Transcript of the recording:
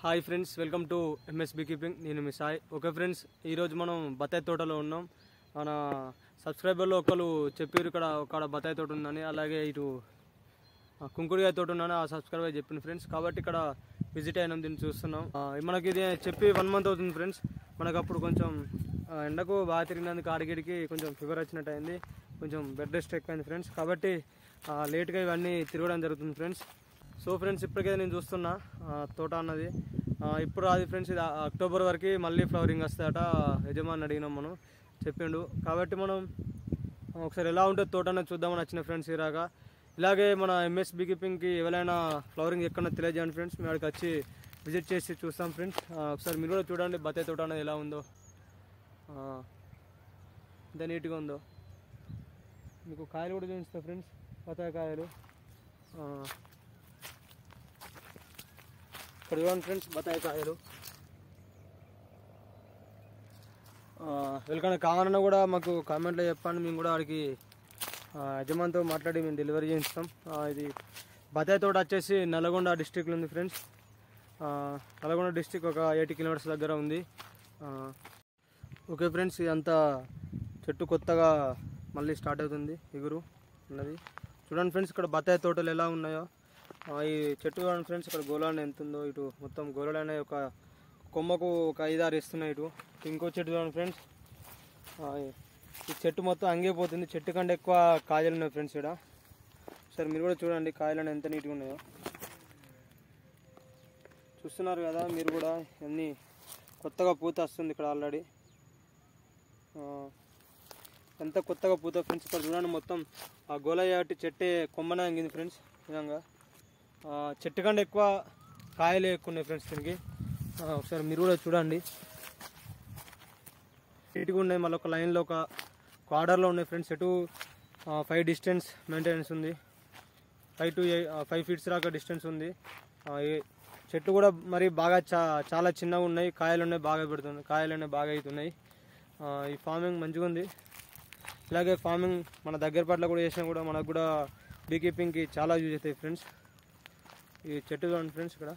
Hi friends, welcome to MS be keeping. నేను మీ Sai. Okay friends, ఈరోజు మనం బత్తాయి తోటలో ఉన్నాం. మన సబ్స్క్రైబర్లో ఒకరు చెప్పారు ఇక్కడ ఒక బత్తాయి తోట ఉందని, అలాగే ఇటు కుంకుడుకాయ తోట ఉందని ఆ సబ్స్క్రైబర్ చెప్పింది ఫ్రెండ్స్. కాబట్టి ఇక్కడ విజిట్ అయినాం, దీన్ని చూస్తున్నాం. మనకి ఇది చెప్పి 1 month అవుతుంది ఫ్రెండ్స్. మనకు అప్పుడు కొంచెం ఎండకు బాగా తిరిగినందుకు ఆడిగిడికి కొంచెం ఫీవర్ వచ్చినట్టు అయింది, కొంచెం బెడ్ రెస్ట్ ఎక్కువైంది ఫ్రెండ్స్. కాబట్టి లేట్గా ఇవన్నీ తిరగడం జరుగుతుంది ఫ్రెండ్స్. సో ఫ్రెండ్స్, ఇప్పటికే నేను చూస్తున్నా తోట అన్నది ఇప్పుడు అది ఫ్రెండ్స్. ఇది అక్టోబర్ వరకు మళ్ళీ ఫ్లవరింగ్ వస్తాయట, యజమాని అడిగినాం, మనం చెప్పిండు. కాబట్టి మనం ఒకసారి ఎలా ఉంటుంది తోట అన్నది చూద్దామని వచ్చిన ఫ్రెండ్స్. ఇలాగే మన ఎంఎస్ బీ కీపింగ్కి ఎవరైనా ఫ్లవరింగ్ ఎక్కడన్నా తెలియజేయండి ఫ్రెండ్స్. మేము అక్కడికి వచ్చి విజిట్ చేసి చూస్తాం ఫ్రెండ్స్. ఒకసారి మీరు కూడా చూడండి బత్తాయి తోట అనేది ఎలా ఉందో, ఎంత నీట్గా ఉందో. మీకు కాయలు కూడా చూపిస్తా ఫ్రెండ్స్, బత్తాయి కాయలు. ఇక్కడ చూడండి ఫ్రెండ్స్, బత్తాయి కాయలు. ఎవరికైనా కావాలన్నా కూడా మాకు కామెంట్లో చెప్పండి, మేము కూడా వాడికి యజమానితో మాట్లాడి మేము డెలివరీ చేయిస్తాం. ఇది బత్తాయి తోట వచ్చేసి నల్గొండ డిస్టిక్లో ఉంది ఫ్రెండ్స్. నల్గొండ డిస్టిక్ ఒక 80 kilometers దగ్గర ఉంది. ఓకే ఫ్రెండ్స్, ఇదంతా చెట్టు కొత్తగా మళ్ళీ స్టార్ట్ అవుతుంది, ఎగురు ఉన్నది. చూడండి ఫ్రెండ్స్, ఇక్కడ బత్తాయి తోటలు ఎలా ఉన్నాయో. ఈ చెట్టు చూడండి ఫ్రెండ్స్, ఇక్కడ గోళాన్ని ఎంత ఉందో. ఇటు మొత్తం గోళాలు అనేవి ఒక కొమ్మకు ఒక 5-6 ఇస్తున్నాయి. ఇటు ఇంకో చెట్టు చూడండి ఫ్రెండ్స్, ఈ చెట్టు మొత్తం అంగిపోతుంది. చెట్టు కంటే ఎక్కువ కాయలు ఉన్నాయి ఫ్రెండ్స్ ఇక్కడ. సరే మీరు కూడా చూడండి కాయలు అనేవి ఎంత నీట్గా ఉన్నాయో. చూస్తున్నారు కదా మీరు కూడా, అన్నీ కొత్తగా పూత వస్తుంది ఇక్కడ ఆల్రెడీ. ఎంత కొత్తగా పూత ఫ్రెండ్స్. ఇక్కడ చూడండి మొత్తం ఆ గోళాయి చెట్టే కొమ్మనే అంగింది ఫ్రెండ్స్. విధంగా చెట్టు కంటే ఎక్కువ కాయలు ఎక్కువ ఉన్నాయి ఫ్రెండ్స్ దీనికి. ఒకసారి మీరు కూడా చూడండి, నీట్గా ఉన్నాయి. మళ్ళీ ఒక లైన్లో ఒక ఆర్డర్లో ఉన్నాయి ఫ్రెండ్స్. చెట్టు 5 distance మెయింటెనెన్స్ ఉంది, 5 feet దాకా డిస్టెన్స్ ఉంది. చెట్లు కూడా మరి బాగా చాలా చిన్నగా ఉన్నాయి. కాయలు ఉన్నాయి, బాగా పెడుతుంది, కాయలు అనేవి బాగా అవుతున్నాయి. ఈ ఫార్మింగ్ మంచిగా ఉంది. ఇలాగే ఫార్మింగ్ మన దగ్గర పట్ల కూడా చేసినా కూడా మనకు కూడా బీ కీపింగ్కి చాలా యూజ్ అవుతాయి ఫ్రెండ్స్. ఈ చెట్టు చూడండి ఫ్రెండ్స్ ఇక్కడ.